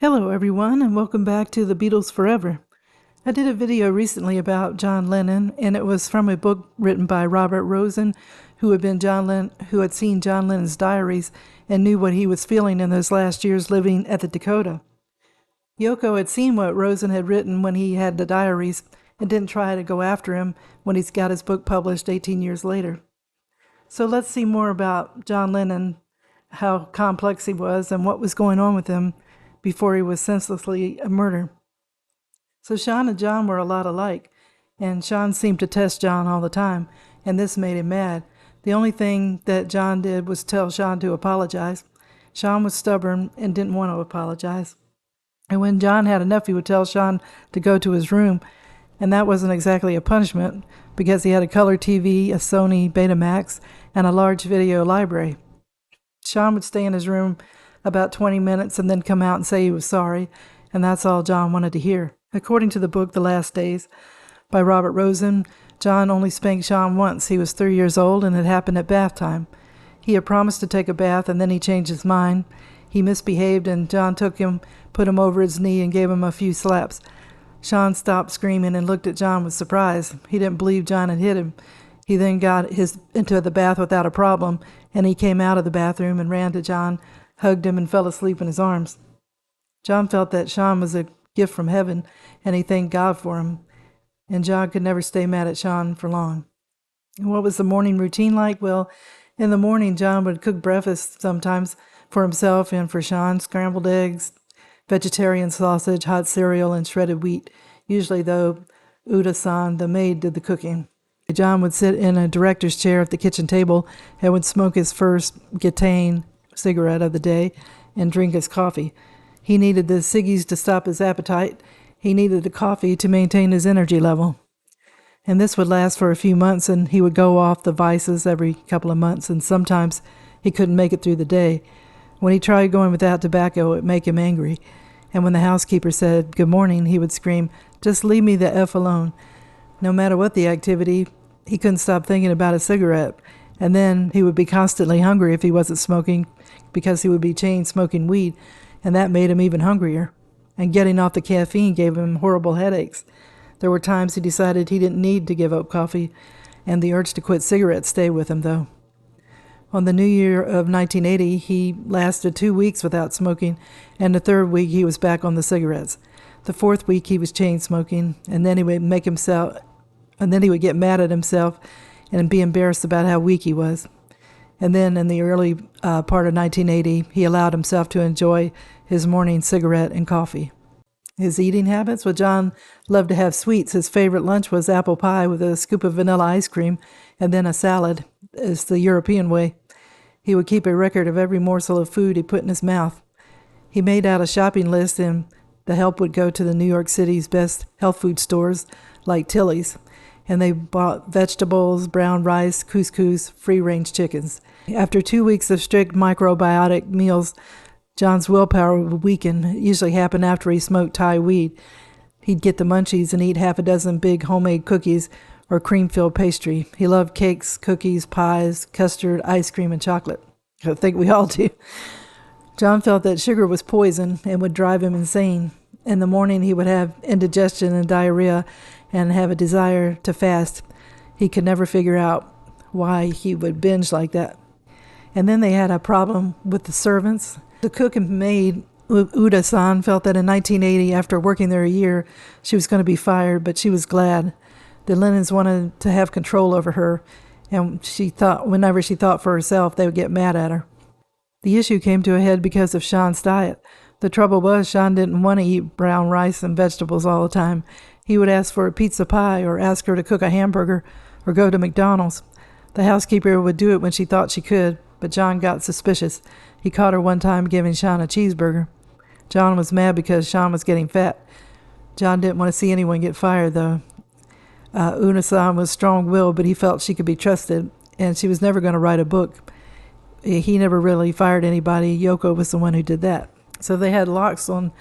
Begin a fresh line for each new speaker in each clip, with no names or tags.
Hello everyone, and welcome back to the Beatles Forever. I did a video recently about John Lennon, and it was from a book written by Robert Rosen, who had seen John Lennon's diaries and knew what he was feeling in those last years living at the Dakota. Yoko had seen what Rosen had written when he had the diaries and didn't try to go after him when he's got his book published 18 years later. So let's see more about John Lennon, how complex he was, and what was going on with him before he was senselessly murdered. So Sean and John were a lot alike, and Sean seemed to test John all the time, and this made him mad. The only thing that John did was tell Sean to apologize. Sean was stubborn and didn't want to apologize. And when John had enough, he would tell Sean to go to his room, and that wasn't exactly a punishment because he had a color TV, a Sony Betamax, and a large video library. Sean would stay in his room about 20 minutes and then come out and say he was sorry, and that's all John wanted to hear. According to the book The Last Days by Robert Rosen, John only spanked Sean once. He was 3 years old, and it happened at bath time. He had promised to take a bath, and then he changed his mind. He misbehaved, and John took him, put him over his knee, and gave him a few slaps. Sean stopped screaming and looked at John with surprise. He didn't believe John had hit him. He then got into the bath without a problem, and he came out of the bathroom and ran to John, hugged him, and fell asleep in his arms. John felt that Sean was a gift from heaven, and he thanked God for him. And John could never stay mad at Sean for long. And what was the morning routine like? Well, in the morning, John would cook breakfast sometimes for himself and for Sean: scrambled eggs, vegetarian sausage, hot cereal, and shredded wheat. Usually, though, Uda-san, the maid, did the cooking. John would sit in a director's chair at the kitchen table and would smoke his first Gitane cigarette of the day and drink his coffee. He needed the ciggies to stop his appetite. He needed the coffee to maintain his energy level. And this would last for a few months, and he would go off the vices every couple of months, and sometimes he couldn't make it through the day. When he tried going without tobacco, it would make him angry. And when the housekeeper said good morning, he would scream, "Just leave me the F alone." No matter what the activity, he couldn't stop thinking about a cigarette. And then he would be constantly hungry if he wasn't smoking, because he would be chain smoking weed, and that made him even hungrier. And getting off the caffeine gave him horrible headaches. There were times he decided he didn't need to give up coffee, and the urge to quit cigarettes stayed with him, though. On the new year of 1980, he lasted 2 weeks without smoking, and the third week he was back on the cigarettes. The fourth week he was chain smoking, and then he would get mad at himself and be embarrassed about how weak he was. And then in the early part of 1980, he allowed himself to enjoy his morning cigarette and coffee. His eating habits? Well, John loved to have sweets. His favorite lunch was apple pie with a scoop of vanilla ice cream and then a salad. It's the European way. He would keep a record of every morsel of food he put in his mouth. He made out a shopping list, and the help would go to the New York City's best health food stores like Tilly's. And they bought vegetables, brown rice, couscous, free-range chickens. After 2 weeks of strict microbiotic meals, John's willpower would weaken. It usually happened after he smoked Thai weed. He'd get the munchies and eat half a dozen big homemade cookies or cream-filled pastry. He loved cakes, cookies, pies, custard, ice cream, and chocolate. I think we all do. John felt that sugar was poison and would drive him insane. In the morning, he would have indigestion and diarrhea and have a desire to fast. He could never figure out why he would binge like that. And then they had a problem with the servants. The cook and maid, Uda-san, felt that in 1980, after working there a year, she was going to be fired, but she was glad. The Lennons wanted to have control over her, and she thought whenever she thought for herself, they would get mad at her. The issue came to a head because of Sean's diet. The trouble was Sean didn't want to eat brown rice and vegetables all the time. He would ask for a pizza pie or ask her to cook a hamburger or go to McDonald's. The housekeeper would do it when she thought she could, but John got suspicious. He caught her one time giving Sean a cheeseburger. John was mad because Sean was getting fat. John didn't want to see anyone get fired, though. Una-san was strong-willed, but he felt she could be trusted, and she was never going to write a book. He never really fired anybody. Yoko was the one who did that. So they had locks on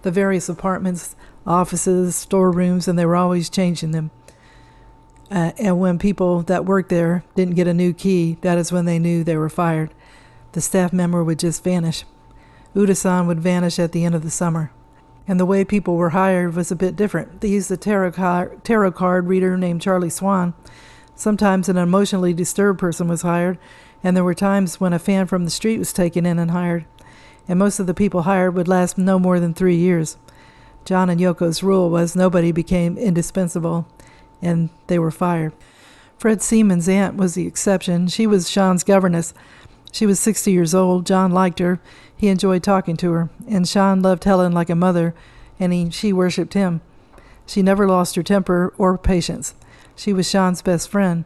the various apartments, offices, storerooms, and they were always changing them. And when people that worked there didn't get a new key, that is when they knew they were fired. The staff member would just vanish. Uda-san would vanish at the end of the summer. And the way people were hired was a bit different. They used a tarot card reader named Charlie Swan. Sometimes an emotionally disturbed person was hired, and there were times when a fan from the street was taken in and hired. And most of the people hired would last no more than 3 years. John and Yoko's rule was nobody became indispensable, and they were fired. Fred Seaman's aunt was the exception. She was Sean's governess. She was 60 years old. John liked her. He enjoyed talking to her, and Sean loved Helen like a mother, and she worshipped him. She never lost her temper or patience. She was Sean's best friend.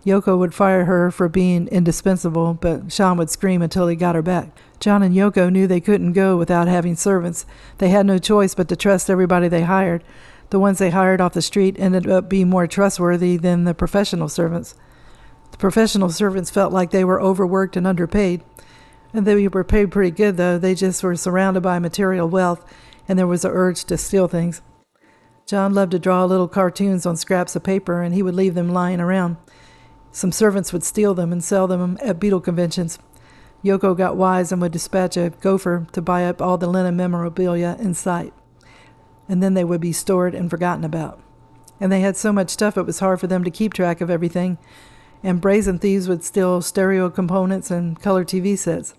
Yoko would fire her for being indispensable, but Sean would scream until he got her back. John and Yoko knew they couldn't go without having servants. They had no choice but to trust everybody they hired. The ones they hired off the street ended up being more trustworthy than the professional servants. The professional servants felt like they were overworked and underpaid. And they were paid pretty good, though. They just were surrounded by material wealth, and there was an urge to steal things. John loved to draw little cartoons on scraps of paper, and he would leave them lying around. Some servants would steal them and sell them at Beatle conventions. Yoko got wise and would dispatch a gopher to buy up all the Lennon memorabilia in sight. And then they would be stored and forgotten about. And they had so much stuff it was hard for them to keep track of everything. And brazen thieves would steal stereo components and color TV sets.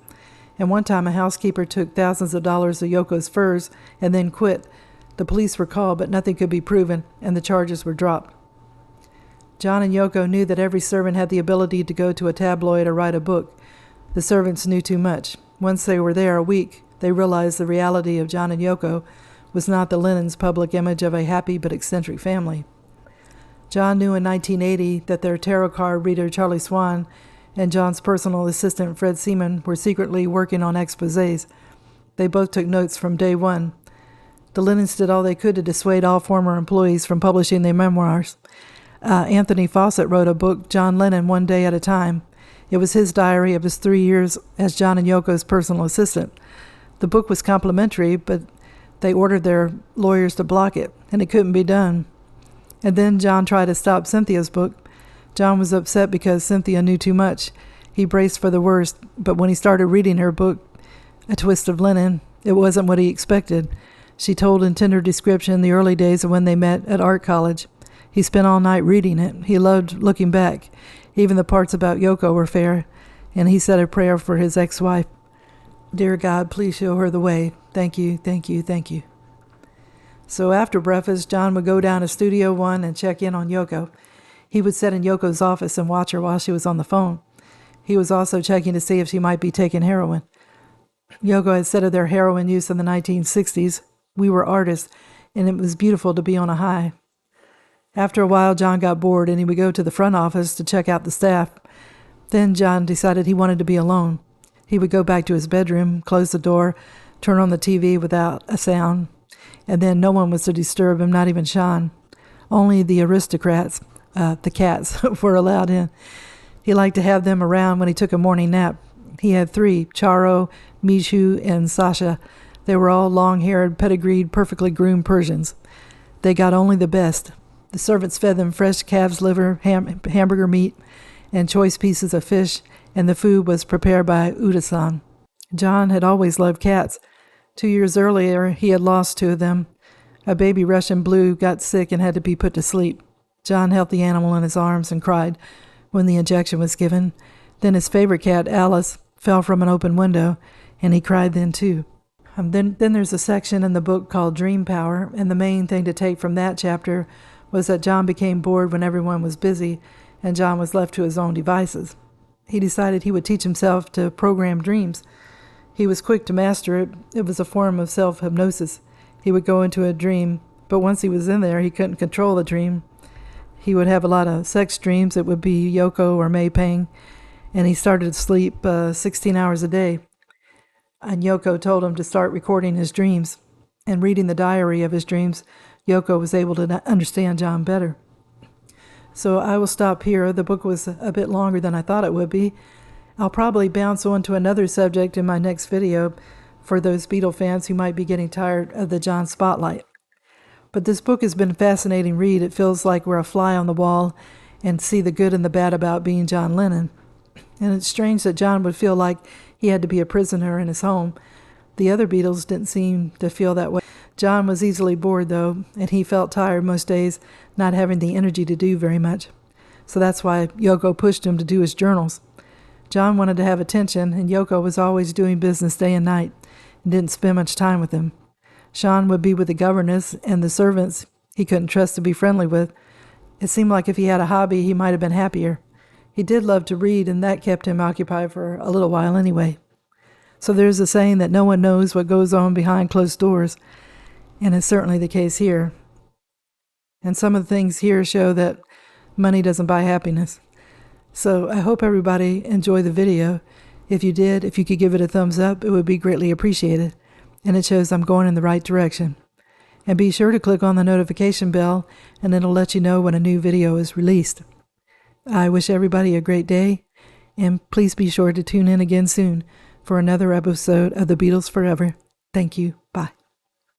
And one time a housekeeper took thousands of dollars of Yoko's furs and then quit. The police were called, but nothing could be proven, and the charges were dropped. John and Yoko knew that every servant had the ability to go to a tabloid or write a book. The servants knew too much. Once they were there a week, they realized the reality of John and Yoko was not the Lennons' public image of a happy but eccentric family. John knew in 1980 that their tarot card reader Charlie Swan and John's personal assistant Fred Seaman were secretly working on exposés. They both took notes from day one. The Lennons did all they could to dissuade all former employees from publishing their memoirs. Anthony Fawcett wrote a book, John Lennon, One Day at a Time. It was his diary of his 3 years as John and Yoko's personal assistant. The book was complimentary, but they ordered their lawyers to block it, and it couldn't be done. And then John tried to stop Cynthia's book. John was upset because Cynthia knew too much. He braced for the worst, but when he started reading her book, A Twist of Lennon, it wasn't what he expected. She told in tender description the early days of when they met at art college. He spent all night reading it. He loved looking back. Even the parts about Yoko were fair, and he said a prayer for his ex-wife. Dear God, please show her the way. Thank you, thank you, thank you. So after breakfast, John would go down to Studio One and check in on Yoko. He would sit in Yoko's office and watch her while she was on the phone. He was also checking to see if she might be taking heroin. Yoko had said of their heroin use in the 1960s, "We were artists, and it was beautiful to be on a high." After a while, John got bored, and he would go to the front office to check out the staff. Then John decided he wanted to be alone. He would go back to his bedroom, close the door, turn on the TV without a sound, and then no one was to disturb him, not even Sean. Only the aristocrats, the cats, were allowed in. He liked to have them around when he took a morning nap. He had 3, Charo, Mishu, and Sasha. They were all long-haired, pedigreed, perfectly groomed Persians. They got only the best. The servants fed them fresh calf's liver, hamburger meat, and choice pieces of fish, and the food was prepared by Uda-san. John had always loved cats. 2 years earlier, he had lost 2 of them. A baby Russian blue got sick and had to be put to sleep. John held the animal in his arms and cried when the injection was given. Then his favorite cat, Alice, fell from an open window, and he cried then too. Then there's a section in the book called Dream Power, and the main thing to take from that chapter was that John became bored when everyone was busy, and John was left to his own devices. He decided he would teach himself to program dreams. He was quick to master it. It was a form of self-hypnosis. He would go into a dream, but once he was in there, he couldn't control the dream. He would have a lot of sex dreams. It would be Yoko or May Pang, and he started to sleep 16 hours a day. And Yoko told him to start recording his dreams. And reading the diary of his dreams, Yoko was able to understand John better. So I will stop here. The book was a bit longer than I thought it would be. I'll probably bounce on to another subject in my next video for those Beatle fans who might be getting tired of the John spotlight. But this book has been a fascinating read. It feels like we're a fly on the wall and see the good and the bad about being John Lennon. And it's strange that John would feel like he had to be a prisoner in his home. The other Beatles didn't seem to feel that way. John was easily bored, though, and he felt tired most days, not having the energy to do very much. So that's why Yoko pushed him to do his journals. John wanted to have attention, and Yoko was always doing business day and night and didn't spend much time with him. Sean would be with the governess and the servants he couldn't trust to be friendly with. It seemed like if he had a hobby, he might have been happier. He did love to read, and that kept him occupied for a little while anyway. So there's a saying that no one knows what goes on behind closed doors, and it's certainly the case here. And some of the things here show that money doesn't buy happiness. So I hope everybody enjoyed the video. If you did, if you could give it a thumbs up, it would be greatly appreciated. And it shows I'm going in the right direction. And be sure to click on the notification bell, and it'll let you know when a new video is released. I wish everybody a great day, and please be sure to tune in again soon for another episode of the Beatles Forever. Thank you.